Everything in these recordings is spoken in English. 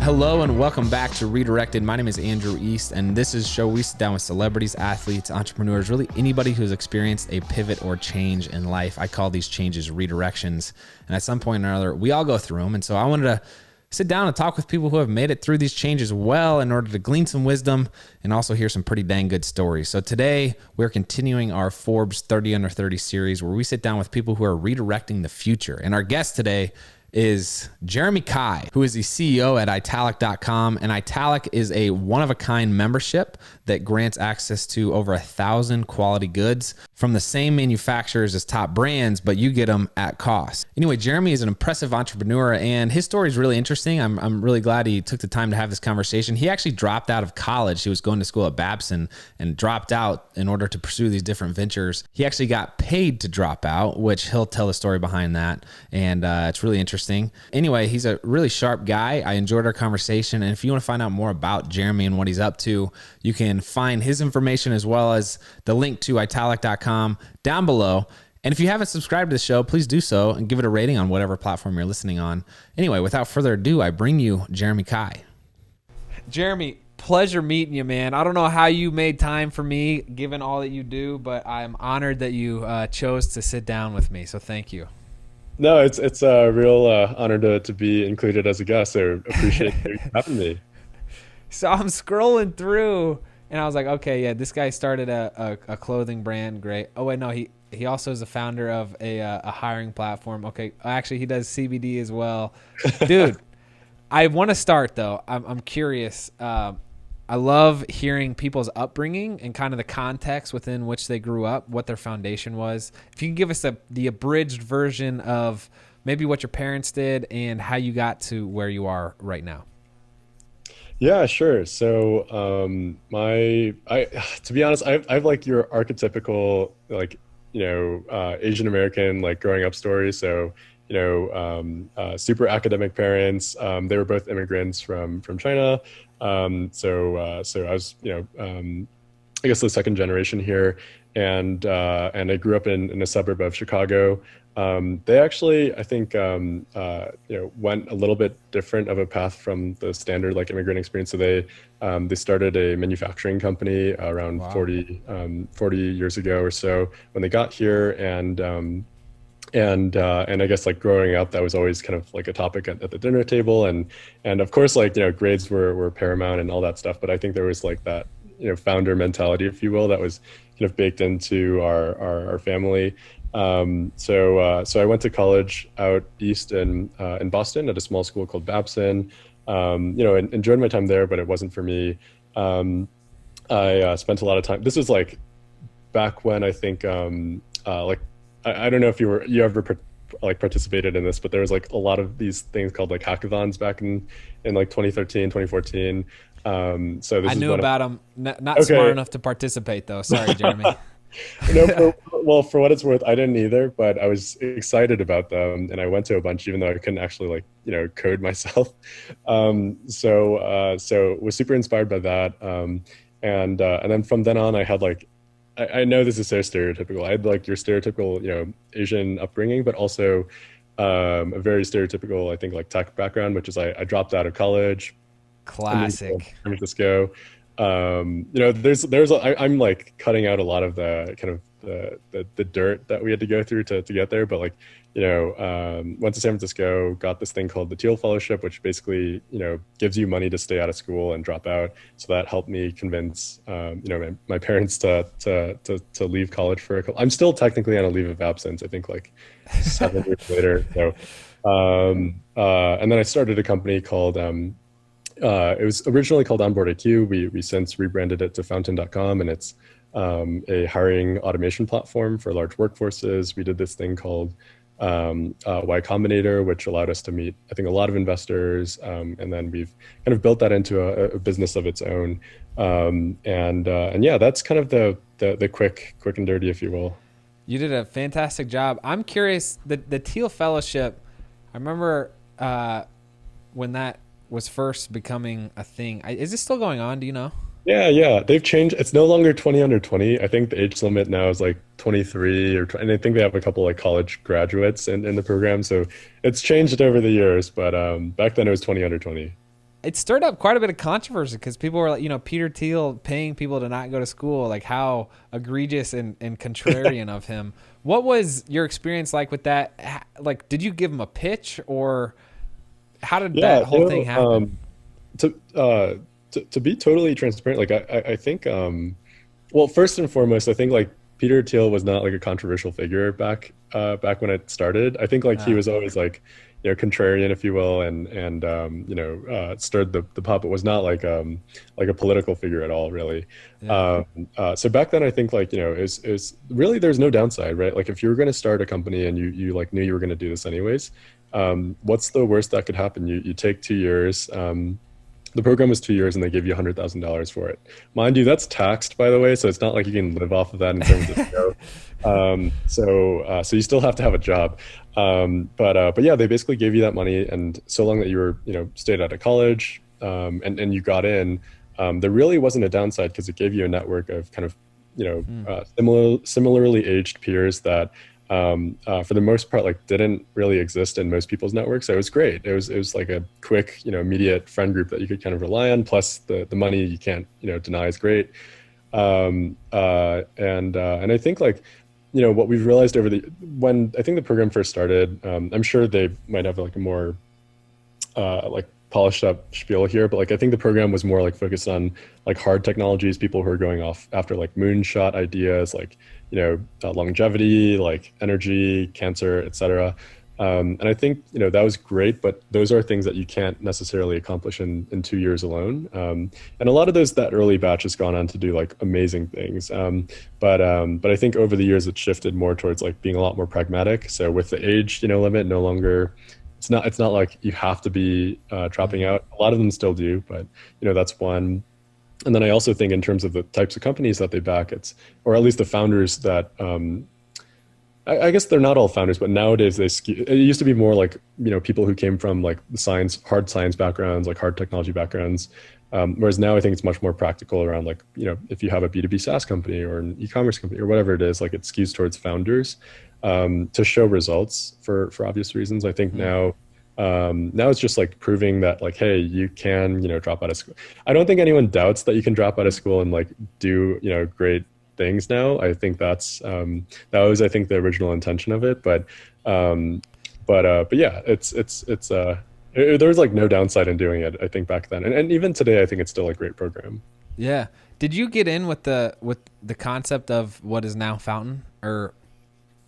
Hello and welcome back to Redirected. My name is Andrew East, and this is a show we sit down with celebrities, athletes, entrepreneurs, really anybody who's experienced a pivot or change in life. I call these changes redirections, and at some point or another, we all go through them. And so I wanted to sit down and talk with people who have made it through these changes well in order to glean some wisdom and also hear some pretty dang good stories. So today, we're continuing our Forbes 30 Under 30 series where we sit down with people who are redirecting the future. And our guest today is Jeremy Cai, who is the CEO at Italic.com. And Italic is a one-of-a-kind membership that grants access to over 1,000 quality goods from the same manufacturers as top brands, but you get them at cost. Anyway, Jeremy is an impressive entrepreneur, and his story is really interesting. I'm really glad he took the time to have this conversation. He actually dropped out of college. He was going to school at Babson and dropped out in order to pursue these different ventures. He actually got paid to drop out, which he'll tell the story behind that, and it's really interesting. Anyway, he's a really sharp guy. I enjoyed our conversation, and if you want to find out more about Jeremy and what he's up to, you can find his information as well as the link to Italic.com down below. And if you haven't subscribed to the show, please do so and give it a rating on whatever platform you're listening on. Anyway, without further ado, I bring you Jeremy Cai. Jeremy, pleasure meeting you, man. I don't know how you made time for me, given all that you do, but I'm honored that you chose to sit down with me. So thank you. No, it's a real honor to be included as a guest. So appreciate you having me. So I'm scrolling through, and I was like, okay, yeah, this guy started a clothing brand. Great. Oh, wait, no, he also is the founder of a hiring platform. Okay, actually, he does CBD as well. Dude, I want to start, though. I'm curious. I love hearing people's upbringing and kind of the context within which they grew up, what their foundation was. If you can give us the abridged version of maybe what your parents did and how you got to where you are right now. Yeah, sure. So, to be honest, I've like your archetypical, like, Asian American, like growing up story. So, super academic parents. They were both immigrants from China. So I was, I guess the second generation here, and I grew up in a suburb of Chicago. They actually, I think, went a little bit different of a path from the standard like immigrant experience. So they started a manufacturing company around 40 years ago or so when they got here, and I guess like growing up, that was always kind of like a topic at the dinner table, and of course, like, grades were paramount and all that stuff. But I think there was like that, founder mentality, if you will, that was kind of baked into our family. So I went to college out east in Boston at a small school called Babson. And enjoyed my time there, but it wasn't for me. I spent a lot of time. This was like back when I think like. I don't know if you ever participated in this, but there was like a lot of these things called like hackathons back in like 2013, 2014. So this I knew about them. Not smart enough to participate though. Sorry, Jeremy. No, for what it's worth, I didn't either, but I was excited about them, and I went to a bunch, even though I couldn't actually code myself. So was super inspired by that. And then from then on, I had like. I know this is so stereotypical. I had like your stereotypical, Asian upbringing, but also a very stereotypical, I think, like tech background, which is I dropped out of college. Classic. San Francisco. I'm like cutting out a lot of the kind of the dirt that we had to go through to get there, but like, went to San Francisco, got this thing called the Thiel Fellowship, which basically, gives you money to stay out of school and drop out. So that helped me convince, my parents to leave college for a couple. I'm still technically on a leave of absence, I think like 7 years later. So, and then I started a company called, it was originally called Onboard IQ. We since rebranded it to Fountain.com, and it's a hiring automation platform for large workforces. We did this thing called Y Combinator, which allowed us to meet, I think, a lot of investors, and then we've kind of built that into a business of its own. And yeah, that's kind of the quick and dirty, if you will. You did a fantastic job. I'm curious, the Thiel Fellowship, I remember when that was first becoming a thing. Is this still going on? Do you know? Yeah. They've changed. It's no longer 20 under 20. I think the age limit now is like 23 or 20, and I think they have a couple like college graduates in the program. So it's changed over the years, but back then it was 20 under 20. it stirred up quite a bit of controversy because people were like, Peter Thiel paying people to not go to school, like how egregious and contrarian of him. What was your experience like with that? Like, did you give him a pitch, or how did that whole thing happen? To be totally transparent, like I think, well, first and foremost, I think like Peter Thiel was not like a controversial figure back when it started. I think like he was always like, contrarian, if you will, and stirred the pot, but was not like a political figure at all, really. Yeah. So back then, I think like, is really there's no downside, right? Like if you were going to start a company and you like knew you were going to do this anyways, what's the worst that could happen? You take 2 years. The program was 2 years and they give you $100,000 for it. Mind you, that's taxed, by the way. So it's not like you can live off of that in terms of, so you still have to have a job. But yeah, they basically gave you that money. And so long that you were, stayed out of college, and you got in, there really wasn't a downside because it gave you a network of kind of, similarly aged peers that, for the most part, like didn't really exist in most people's networks. So it was great. It was like a quick, immediate friend group that you could kind of rely on. Plus the money you can't, deny is great. And I think like, what we've realized when I think the program first started, I'm sure they might have like a more, like polished up spiel here, but like, I think the program was more like focused on like hard technologies, people who are going off after like moonshot ideas, like, longevity, like energy, cancer, et cetera. And I think, that was great, but those are things that you can't necessarily accomplish in 2 years alone. And a lot of that early batch has gone on to do like amazing things. But I think over the years, it shifted more towards like being a lot more pragmatic. So with the age, limit, no longer, it's not like you have to be dropping out. A lot of them still do, but that's one. And then I also think in terms of the types of companies that they back, or at least the founders that, I guess they're not all founders, but nowadays it used to be more like, people who came from like the hard science backgrounds, like hard technology backgrounds. Whereas now I think it's much more practical around like, if you have a B2B SaaS company or an e-commerce company or whatever it is, like it skews towards founders, to show results for obvious reasons. I think now it's just like proving that like, hey, you can, drop out of school. I don't think anyone doubts that you can drop out of school and like do, great things now. I think that was, I think, the original intention of it. But yeah, there was like no downside in doing it, I think, back then. And even today, I think it's still a great program. Yeah. Did you get in with the concept of what is now Fountain, or?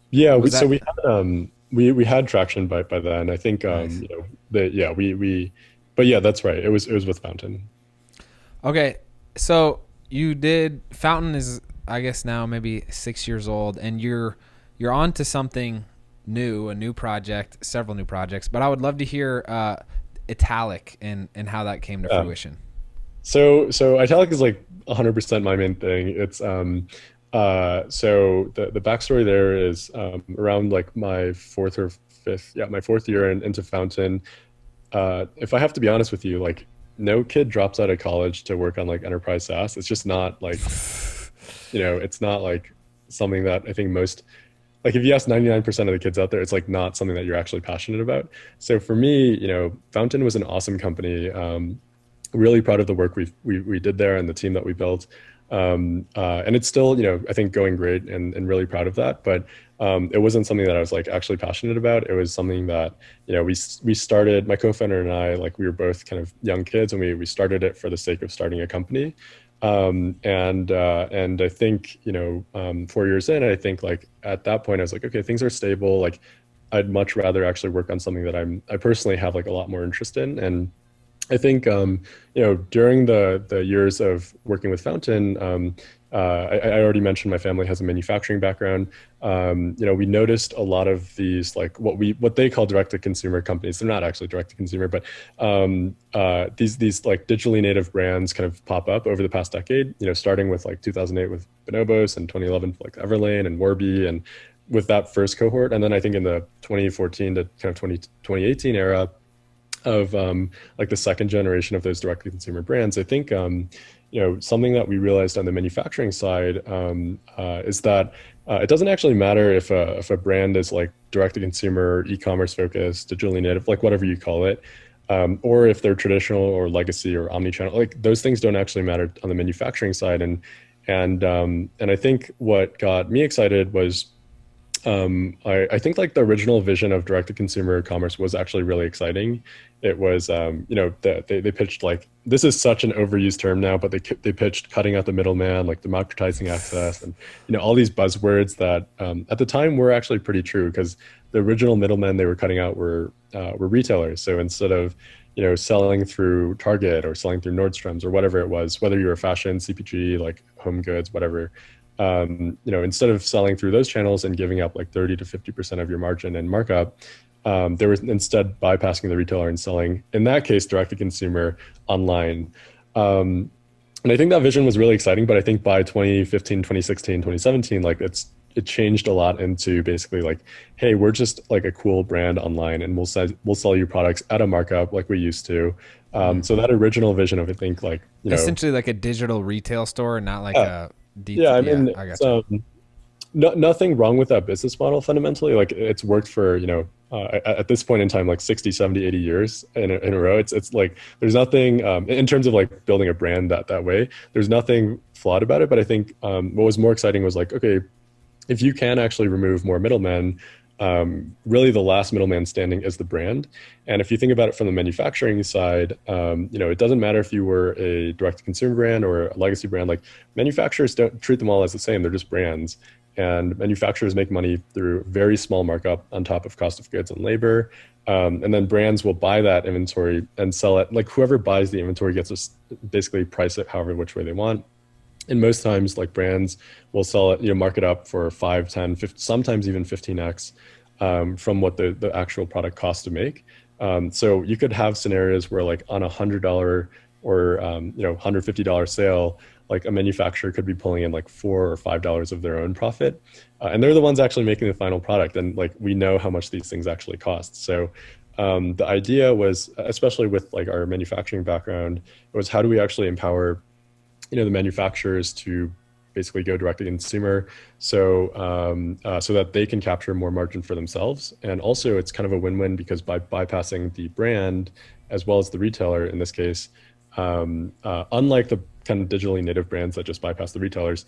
Yeah. We had traction by then. I think, Nice. but yeah, that's right. It was with Fountain. Okay. So you did, Fountain is, I guess now maybe 6 years old, and you're on to something new, a new project, several new projects, but I would love to hear Italic and how that came to fruition. So Italic is like 100% my main thing. It's so the backstory there is around like my fourth year into Fountain. If I have to be honest with you, like no kid drops out of college to work on like enterprise SaaS. It's just not like, it's not like something that I think most, like if you ask 99% of the kids out there, it's like not something that you're actually passionate about. So for me, Fountain was an awesome company. Really proud of the work we did there and the team that we built. And it's still, I think going great and really proud of that. But it wasn't something that I was like actually passionate about. It was something that, we started, my co-founder and I, like we were both kind of young kids, and we started it for the sake of starting a company. And I think, 4 years in, I think like at that point I was like, okay, things are stable. Like I'd much rather actually work on something that I personally have like a lot more interest in. And I think, during the years of working with Fountain, I already mentioned my family has a manufacturing background. We noticed a lot of these, like what they call direct-to-consumer companies. They're not actually direct-to-consumer, but these like digitally native brands kind of pop up over the past decade, starting with like 2008 with Bonobos and 2011 like Everlane and Warby, and with that first cohort. And then I think in the 2014 to kind of 2018 era, of like the second generation of those direct to consumer brands, I think something that we realized on the manufacturing side is that it doesn't actually matter if a brand is like direct to consumer, e-commerce focused, digitally native, like whatever you call it. or if they're traditional or legacy or omni-channel, like those things don't actually matter on the manufacturing side. And I think what got me excited was I think like the original vision of direct-to-consumer commerce was actually really exciting. It was, they pitched like, this is such an overused term now, but they pitched cutting out the middleman, like democratizing access, and all these buzzwords that at the time were actually pretty true, because the original middlemen they were cutting out were retailers. So instead of selling through Target or selling through Nordstrom's or whatever it was, whether you're a fashion, CPG, like home goods, whatever. Instead of selling through those channels and giving up like 30 to 50% of your margin and markup, they were instead bypassing the retailer and selling, in that case, direct to consumer online. And I think that vision was really exciting, but I think by 2015, 2016, 2017, like it changed a lot into basically like, hey, we're just like a cool brand online, and we'll sell you products at a markup like we used to. So that original vision of, I think, like, essentially like a digital retail store, not like a yeah, I mean, I got you. Nothing wrong with that business model fundamentally. Like, it's worked for, at this point in time, like 60, 70, 80 years in a row. It's like, there's nothing in terms of like building a brand that way, there's nothing flawed about it. But I think what was more exciting was like, okay, if you can actually remove more middlemen, really the last middleman standing is the brand. And if you think about it from the manufacturing side, it doesn't matter if you were a direct-to-consumer brand or a legacy brand. Like, manufacturers don't treat them all as the same. They're just brands. And manufacturers make money through very small markup on top of cost of goods and labor. And then brands will buy that inventory and sell it. Like, whoever buys the inventory gets to basically price it however which way they want. And most times, like, brands will sell it, mark it up for 5, 10, 50, sometimes even 15x from what the actual product costs to make. So you could have scenarios where, like, on $100 or $150 sale, like, a manufacturer could be pulling in like $4 or $5 of their own profit, and they're the ones actually making the final product. And like, we know how much these things actually cost. So the idea was, especially with like our manufacturing background, was how do we actually empower the manufacturers to basically go direct to consumer, so that they can capture more margin for themselves. And also, it's kind of a win-win, because by bypassing the brand as well as the retailer in this case, unlike the kind of digitally native brands that just bypass the retailers,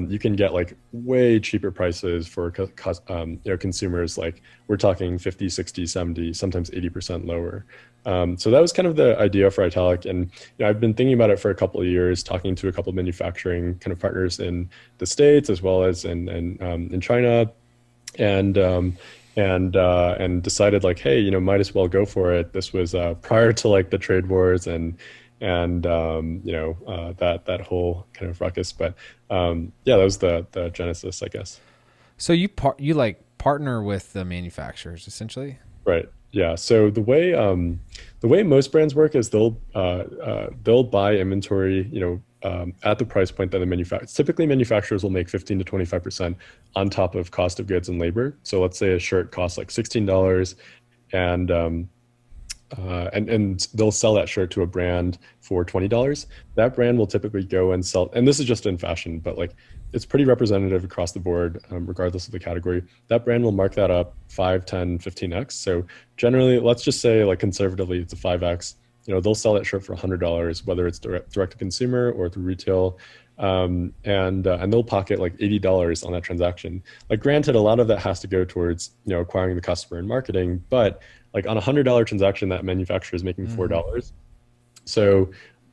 you can get like way cheaper prices for consumers. Like, we're talking 50, 60, 70, sometimes 80% lower. So that was kind of the idea for Italic. And I've been thinking about it for a couple of years, talking to a couple of manufacturing kind of partners in the States as well as in China, and decided like, hey, might as well go for it. This was prior to like the trade wars and that whole kind of ruckus. But that was the genesis, I guess. So you partner with the manufacturers essentially, right? Yeah. So the way most brands work is they'll buy inventory, at the price point that the typically manufacturers will make 15 to 25% on top of cost of goods and labor. So let's say a shirt costs like $16, and they'll sell that shirt to a brand for $20. That brand will typically go and sell, and this is just in fashion, but like, it's pretty representative across the board, regardless of the category. That brand will mark that up 5, 10, 15x. So generally, let's just say, like, conservatively, it's a 5x. They'll sell that shirt for $100, whether it's direct to consumer or through retail. And they'll pocket like $80 on that transaction. Like, granted, a lot of that has to go towards, acquiring the customer and marketing, but like, on $100 transaction, that manufacturer is making $4. So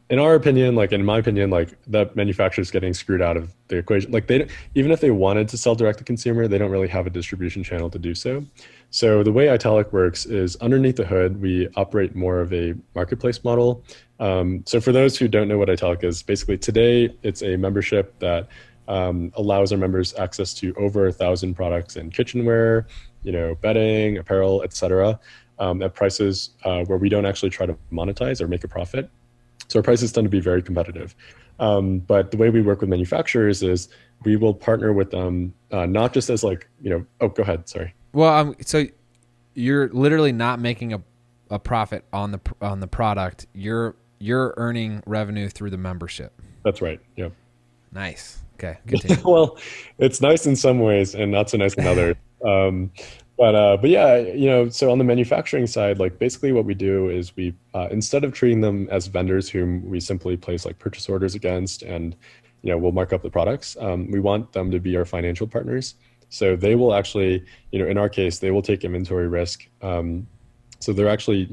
in our opinion, like, in my opinion, like, that manufacturer is getting screwed out of the equation. Like, even if they wanted to sell direct to consumer, they don't really have a distribution channel to do so. So the way Italic works is, underneath the hood, we operate more of a marketplace model. So for those who don't know what Italic is, basically today it's a membership that allows our members access to over 1,000 products in kitchenware, bedding, apparel, etc., at prices where we don't actually try to monetize or make a profit. So our prices tend to be very competitive. But the way we work with manufacturers is we will partner with them, not just as like, oh, go ahead. Sorry. Well, so you're literally not making a profit on the product. You're earning revenue through the membership. That's right. Yeah. Nice. Okay. Continue. Well, it's nice in some ways and not so nice in others. But yeah, so on the manufacturing side, like basically what we do is we instead of treating them as vendors whom we simply place like purchase orders against, and we'll mark up the products, we want them to be our financial partners. So they will actually, in our case, they will take inventory risk. So they're actually,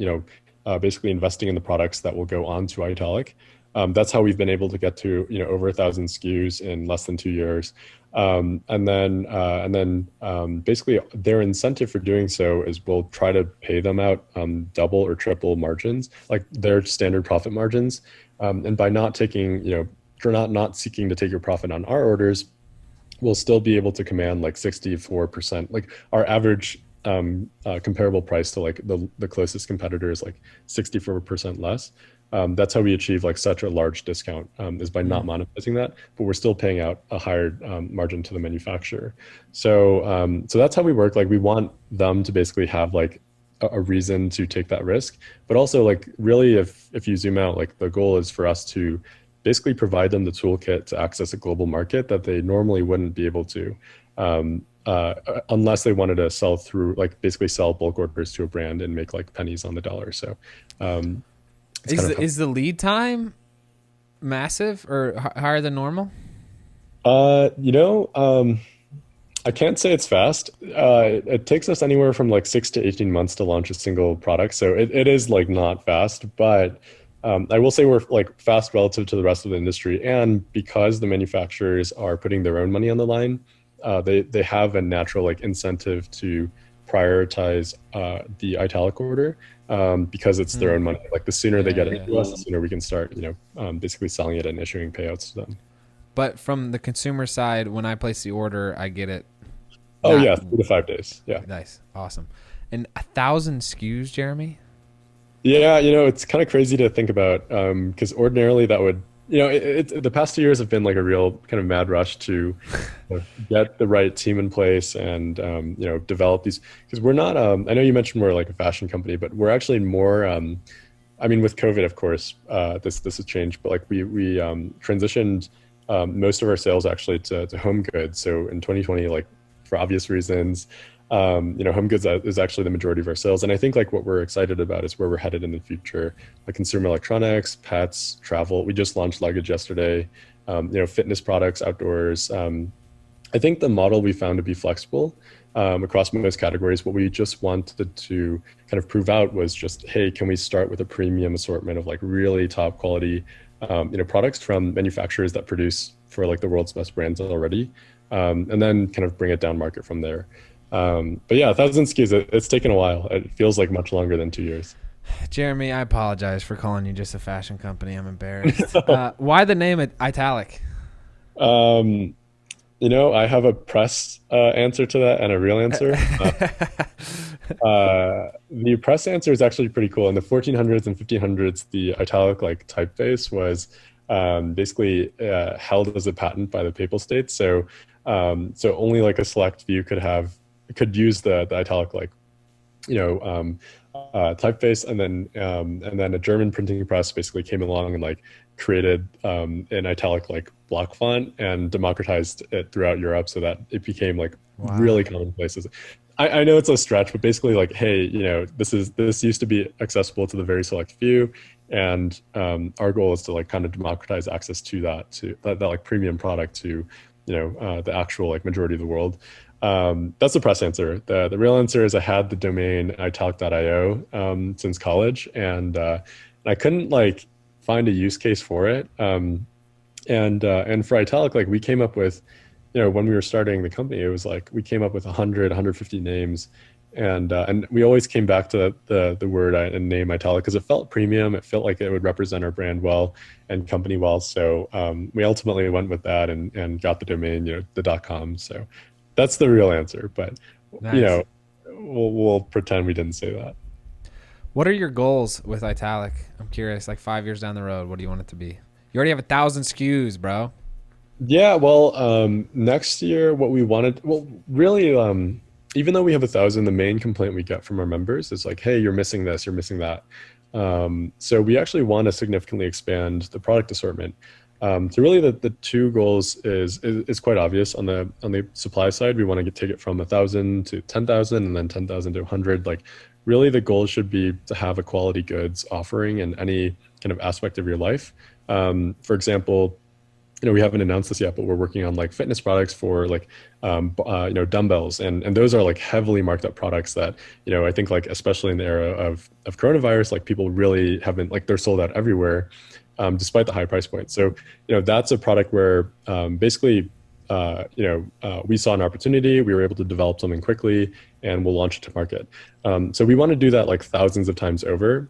basically investing in the products that will go on to Italic. That's how we've been able to get to, over 1,000 SKUs in less than 2 years. And then basically their incentive for doing so is we'll try to pay them out double or triple margins, like their standard profit margins. And by not taking, for not seeking to take your profit on our orders, we'll still be able to command like 64%. Like our average comparable price to like the closest competitor is like 64% less. That's how we achieve like such a large discount, is by not monetizing that, but we're still paying out a higher margin to the manufacturer. So that's how we work. Like we want them to basically have like a reason to take that risk, but also like really if you zoom out, like the goal is for us to basically provide them the toolkit to access a global market that they normally wouldn't be able to, unless they wanted to sell through, like basically sell bulk orders to a brand and make like pennies on the dollar. So is the lead time massive or higher than normal? I can't say it's fast. It takes us anywhere from like 6 to 18 months to launch a single product. So it is like not fast, but I will say we're like fast relative to the rest of the industry. And because the manufacturers are putting their own money on the line, they have a natural like incentive to prioritize the Italic order, because it's their own money. Like the sooner they get it to us, the sooner we can start, basically selling it and issuing payouts to them. But from the consumer side, when I place the order, I get it. Oh yeah, 3 to 5 days. Yeah. Nice. Awesome. And 1,000 SKUs, Jeremy? Yeah, it's kind of crazy to think about, because ordinarily that would, the past 2 years have been like a real kind of mad rush to get the right team in place and, develop these, because we're not, I know you mentioned we're like a fashion company, but we're actually more, I mean, with COVID, of course, this has changed, but like we transitioned most of our sales actually to home goods. So in 2020, like for obvious reasons, home goods is actually the majority of our sales. And I think like what we're excited about is where we're headed in the future, like consumer electronics, pets, travel. We just launched luggage yesterday, fitness products, outdoors. I think the model we found to be flexible across most categories. What we just wanted to kind of prove out was just, hey, can we start with a premium assortment of like really top quality products from manufacturers that produce for like the world's best brands already, and then kind of bring it down market from there. But yeah, 1,000 SKUs, it's taken a while. It feels like much longer than 2 years. Jeremy, I apologize for calling you just a fashion company. I'm embarrassed. Why the name Italic? I have a press answer to that and a real answer. The press answer is actually pretty cool. In the 1400s and 1500s, the Italic like typeface was basically held as a patent by the Papal States. So only like a select few could use the Italic like typeface, and then a German printing press basically came along and like created an Italic like block font and democratized it throughout Europe so that it became like really commonplace. I know it's a stretch, but basically like, hey, this used to be accessible to the very select few, and our goal is to like kind of democratize access to that like premium product to the actual like majority of the world. That's the press answer. The real answer is I had the domain italic.io since college, and I couldn't like find a use case for it. And for Italic, like we came up with, when we were starting the company, it was like we came up with 150 names, and we always came back to the word and name Italic because it felt premium. It felt like it would represent our brand well and company well. So we ultimately went with that and got the domain, the .com. So that's the real answer. But nice. We'll pretend we didn't say that. What are your goals with Italic? I'm curious. Like 5 years down the road, what do you want it to be? You already have 1,000 SKUs, bro. Yeah, well, next year, what we wanted, really, even though we have 1,000, the main complaint we get from our members is like, hey, you're missing this, you're missing that. So we actually want to significantly expand the product assortment. So really the two goals is quite obvious. On the supply side, we want to take it from 1,000 to 10,000 and then 10,000 to 100. Like really the goal should be to have a quality goods offering in any kind of aspect of your life. For example, we haven't announced this yet, but we're working on like fitness products for like, dumbbells, and those are like heavily marked up products that, I think like, especially in the era of coronavirus, like people really haven't, like they're sold out everywhere, despite the high price point. So, that's a product where, basically, we saw an opportunity, we were able to develop something quickly, and we'll launch it to market. So we want to do that like thousands of times over,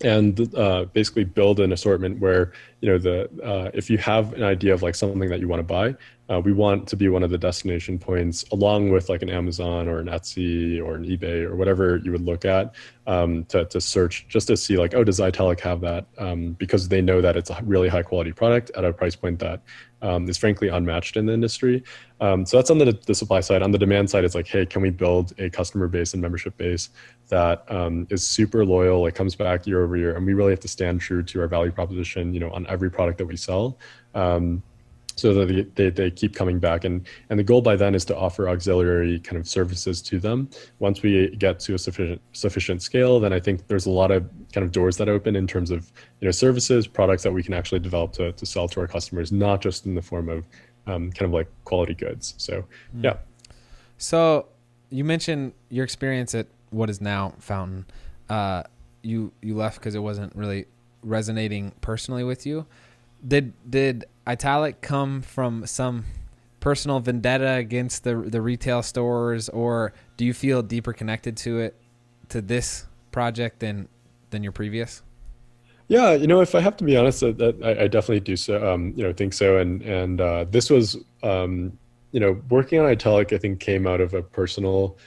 and basically build an assortment where if you have an idea of like something that you want to buy, we want to be one of the destination points, along with like an Amazon or an Etsy or an eBay or whatever you would look at, to search just to see like, oh, does Italic have that? Because they know that it's a really high quality product at a price point that is frankly unmatched in the industry. So that's on the supply side. On the demand side, it's like, hey, can we build a customer base and membership base that is super loyal, like comes back year over year, and we really have to stand true to our value proposition, on every product that we sell, so that they keep coming back. And the goal by then is to offer auxiliary kind of services to them. Once we get to a sufficient scale, then I think there's a lot of kind of doors that open in terms of services, products that we can actually develop to sell to our customers, not just in the form of kind of like quality goods. So yeah. So you mentioned your experience at what is now Fountain. You left because it wasn't really resonating personally with you. Did Italic come from some personal vendetta against the retail stores, or do you feel deeper connected to this project than your previous? Yeah, if I have to be honest, I definitely do so. Think so. And this was, working on Italic, I think came out of a personal,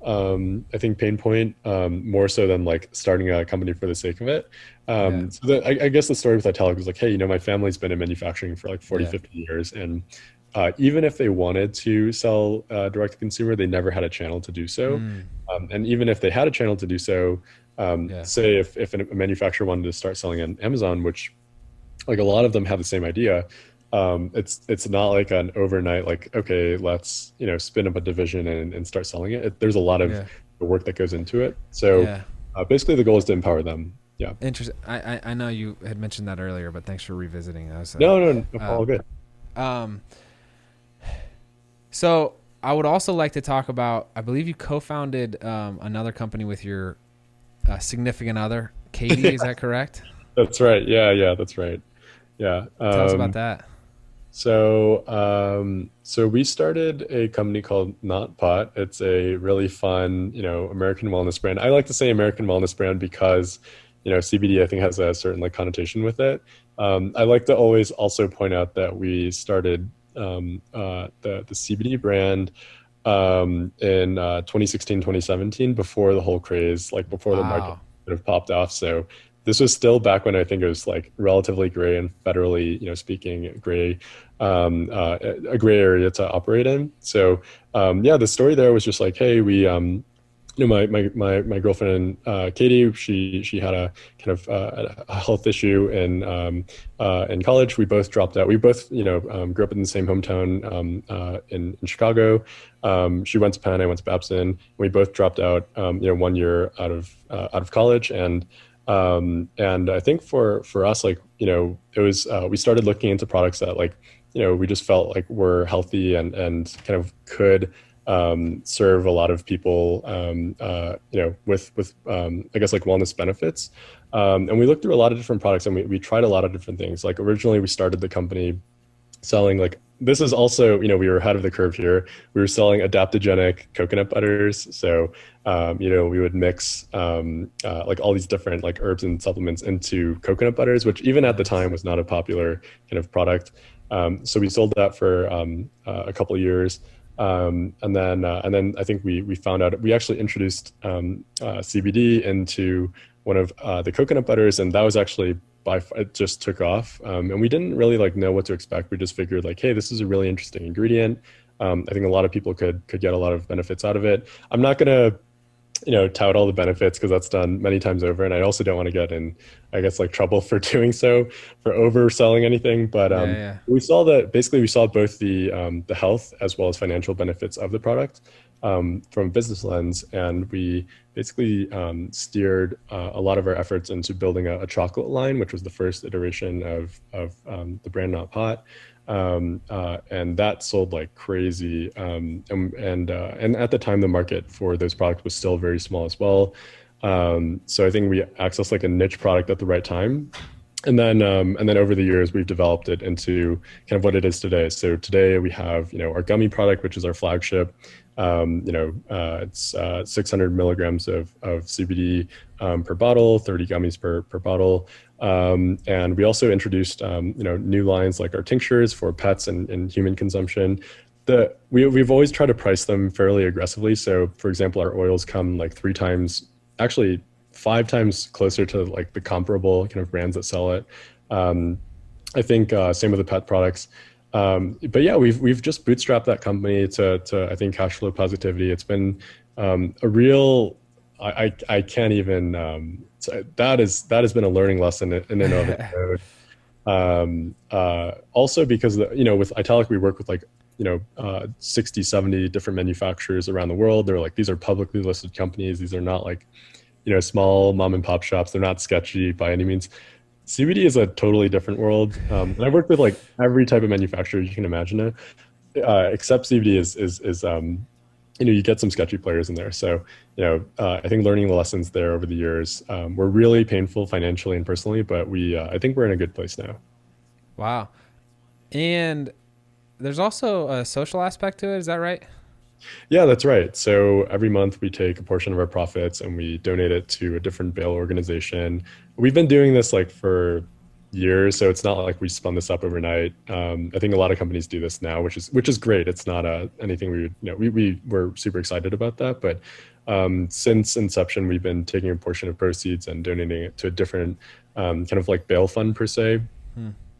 I think pain point, more so than like starting a company for the sake of it. So I guess the story with Italic was like, hey, my family's been in manufacturing for like 40, 50 years. And even if they wanted to sell direct to consumer, they never had a channel to do so. And even if they had a channel to do so, say if a manufacturer wanted to start selling on Amazon, which like a lot of them have the same idea, it's not like an overnight, like, okay, let's, spin up a division and start selling it. There's a lot of work that goes into it. So basically the goal is to empower them. Yeah. Interesting. I know you had mentioned that earlier, but thanks for revisiting that. No, all good. So I would also like to talk about, I believe you co-founded another company with your significant other, Katie. Is that correct? That's right. Yeah, that's right. Yeah. Tell us about that. So we started a company called Not Pot. It's a really fun, American wellness brand. I like to say American wellness brand because, CBD I think has a certain like connotation with it. I like to always also point out that we started the CBD brand in 2016, 2017, before the whole craze, like before the market sort of popped off. So this was still back when I think it was like relatively gray and federally, speaking, gray, a gray area to operate in. So the story there was just like, hey, we my girlfriend Katie, she had a kind of a health issue in college. We both dropped out. We both grew up in the same hometown in Chicago. She went to Penn, I went to Babson. We both dropped out 1 year out of college, and I think for us, like, it was, we started looking into products that like, we just felt like were healthy and kind of could serve a lot of people, with I guess like wellness benefits. And we looked through a lot of different products, and we tried a lot of different things. Like originally we started the company selling, like, this is also, we were ahead of the curve here. We were selling adaptogenic coconut butters. So, we would mix like all these different like herbs and supplements into coconut butters, which even at the time was not a popular kind of product. So we sold that for a couple of years. And then I think we found out we actually introduced CBD into one of the coconut butters, and that was actually it just took off. And we didn't really like know what to expect. We just figured like, hey, this is a really interesting ingredient. I think a lot of people could get a lot of benefits out of it. I'm not gonna tout all the benefits because that's done many times over. And I also don't want to get in, I guess, like trouble for doing so, for overselling anything. But Yeah, yeah. we saw that basically we saw both the health as well as financial benefits of the product from a business lens. And we basically steered a lot of our efforts into building a chocolate line, which was the first iteration of the brand Not Pot. And that sold like crazy. And at the time, the market for those products was still very small as well. So I think we accessed like a niche product at the right time. And then over the years, we've developed it into kind of what it is today. So today we have, our gummy product, which is our flagship. It's 600 milligrams of CBD per bottle, 30 gummies per bottle. And we also introduced, new lines like our tinctures for pets and human consumption. We've always tried to price them fairly aggressively. So, for example, our oils come like 3 times, actually 5 times closer to like the comparable kind of brands that sell it. I think same with the pet products. But yeah, we've just bootstrapped that company to I think cash flow positivity. It's been a real I can't even so that has been a learning lesson in and of itself. Also because with Italic we work with like 60, 70 different manufacturers around the world. They're like, these are publicly listed companies. These are not like small mom and pop shops. They're not sketchy by any means. CBD is a totally different world. And I've worked with like every type of manufacturer you can imagine it, except CBD is you get some sketchy players in there. So, I think learning the lessons there over the years were really painful financially and personally, but I think we're in a good place now. Wow. And there's also a social aspect to it. Is that right? Yeah, that's right. So every month we take a portion of our profits and we donate it to a different bail organization. We've been doing this like for years, so it's not like we spun this up overnight. I think a lot of companies do this now, which is great. It's not anything we would, we were super excited about that. But since inception, we've been taking a portion of proceeds and donating it to a different kind of like bail fund per se.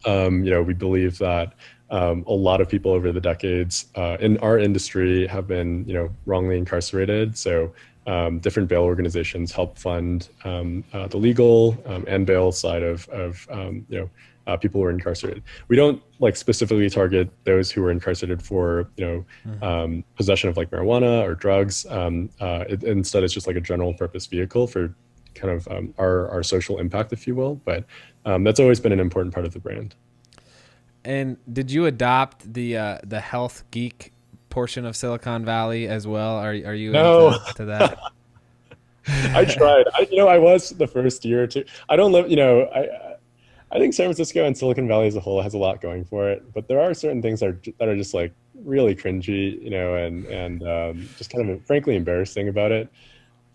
We believe that a lot of people over the decades in our industry have been, wrongly incarcerated. So different bail organizations help fund the legal and bail side of people who are incarcerated. We don't like specifically target those who are incarcerated for, possession of like marijuana or drugs. Instead, it's just like a general purpose vehicle for kind of our social impact, if you will. But that's always been an important part of the brand. And did you adopt the health geek portion of Silicon Valley as well? Are you No. into that? I tried. I was the first year or two. I don't live, I think San Francisco and Silicon Valley as a whole has a lot going for it, but there are certain things that are just like really cringy, and just kind of frankly embarrassing about it.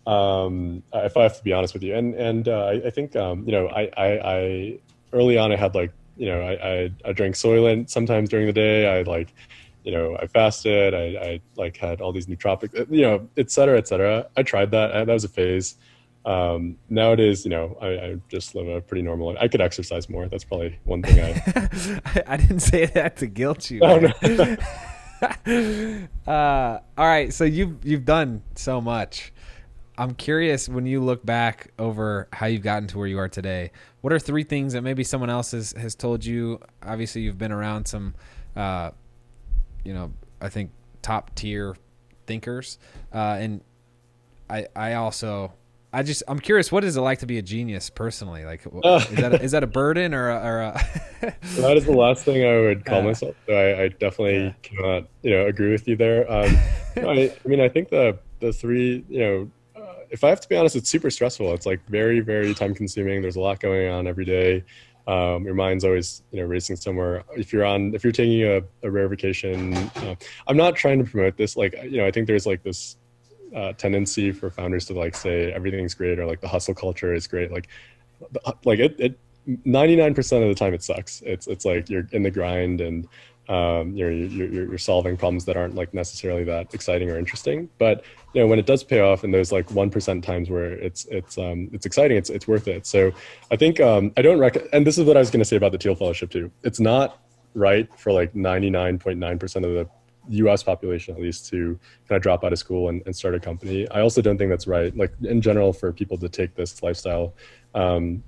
If I have to be honest with you, and I think I early on I had like I drank Soylent sometimes during the day. I like I fasted. I like had all these nootropics, et cetera, et cetera. I tried that. That was a phase. Nowadays, I just live a pretty normal life. I could exercise more. That's probably one thing I didn't say that to guilt you. Oh, no. All right. So you've done so much. I'm curious, when you look back over how you've gotten to where you are today, what are 3 things that maybe someone else has told you? Obviously you've been around some, I think top tier thinkers. And I'm curious, what is it like to be a genius personally? Like, is that a burden or a That is the last thing I would call myself. So I definitely cannot, agree with you there. I think the 3, if I have to be honest, it's super stressful. It's like very, very time consuming. There's a lot going on every day. Your mind's always, racing somewhere. If you're taking a rare vacation, I'm not trying to promote this. Like, I think there's like this tendency for founders to like say everything's great or like the hustle culture is great. Like it 99% of the time it sucks. It's like you're in the grind and you're solving problems that aren't like necessarily that exciting or interesting. But when it does pay off in those like 1% times where it's exciting, it's worth it. So I think I don't and this is what I was going to say about the Thiel Fellowship too. It's not right for like 99.9% of US population, at least, to kind of drop out of school and start a company. I also don't think that's right. Like in general, for people to take this lifestyle, um,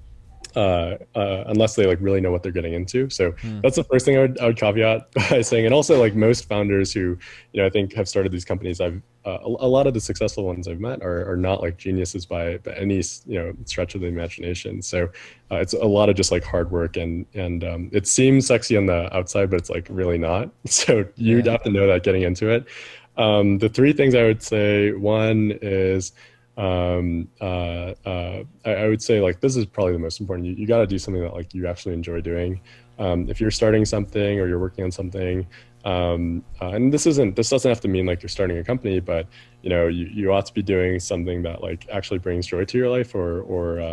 unless they like really know what they're getting into. So that's the first thing I would caveat by saying. And also, like most founders who, I think have started these companies, a lot of the successful ones I've met are not like geniuses by any stretch of the imagination. So it's a lot of just like hard work, and it seems sexy on the outside, but it's like really not. So you'd have to know that getting into it. The three things I would say: one is I would say, like, this is probably the most important. You got to do something that like you actually enjoy doing. If you're starting something or you're working on something, and this doesn't have to mean like you're starting a company, but you ought to be doing something that like actually brings joy to your life, or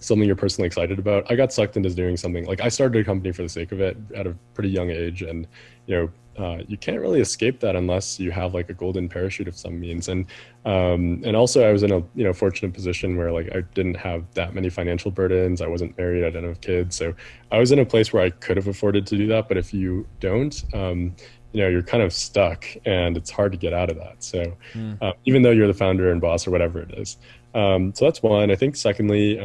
something you're personally excited about. I got sucked into doing something like I started a company for the sake of it at a pretty young age, and you can't really escape that unless you have like a golden parachute of some means. And also I was in a fortunate position where like I didn't have that many financial burdens. I wasn't married. I didn't have kids. So I was in a place where I could have afforded to do that. But if you don't, you're kind of stuck, and it's hard to get out of that. So even though you're the founder and boss or whatever it is. So that's one. I think secondly,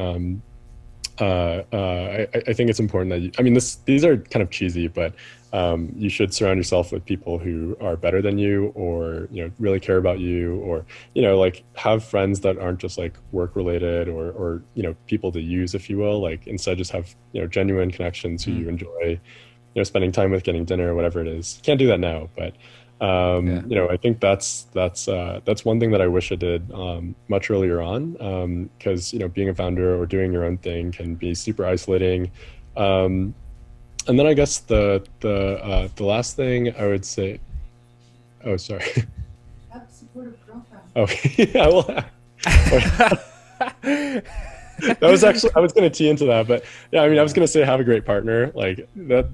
I think it's important that these are kind of cheesy, but you should surround yourself with people who are better than you, or really care about you, or like have friends that aren't just like work related, or people to use, if you will. Like instead, just have genuine connections who you enjoy spending time with, getting dinner, whatever it is. Can't do that now, but I think that's one thing that I wish I did much earlier on, because being a founder or doing your own thing can be super isolating. And then I guess the last thing I would say. Oh, sorry. Have a supportive girlfriend. Oh, yeah. Well, that was actually, I was going to tee into that, but yeah, I was going to say have a great partner, like that.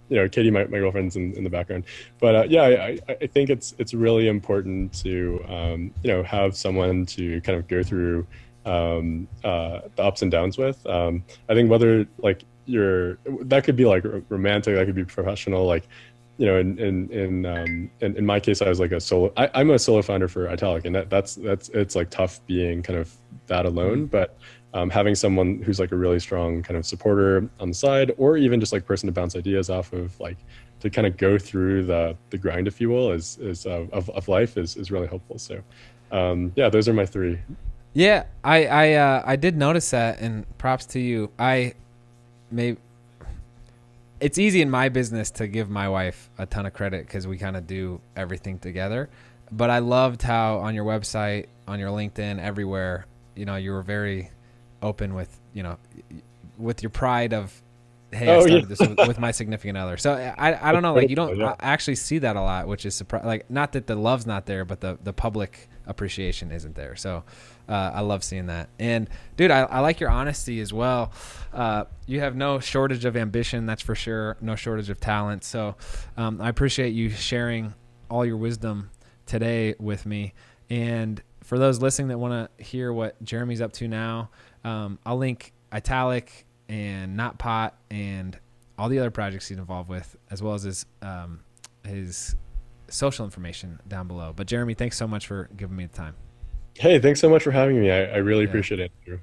Katie, my girlfriend's in the background, but I think it's really important to have someone to kind of go through the ups and downs with. I think whether like that could be like romantic, that could be professional. Like in my case, I was like I'm a solo founder for Italic, and it's like tough being kind of that alone, but having someone who's like a really strong kind of supporter on the side, or even just like person to bounce ideas off of, like to kind of go through the grind, if you will, of life is really helpful. So those are my three. Yeah, I did notice that, and props to you. It's easy in my business to give my wife a ton of credit because we kind of do everything together. But I loved how on your website, on your LinkedIn, everywhere, you were very open with, with your pride of, hey, I started this with my significant other. So I don't know, like you don't actually see that a lot, which is surprising. Like, not that the love's not there, but the public appreciation isn't there. So I love seeing that. And dude, I like your honesty as well. You have no shortage of ambition, that's for sure. No shortage of talent. So I appreciate you sharing all your wisdom today with me. And for those listening that want to hear what Jeremy's up to now, I'll link Italic and Not Pot and all the other projects he's involved with, as well as his social information down below. But Jeremy, thanks so much for giving me the time. Hey, thanks so much for having me. I really appreciate it, Andrew.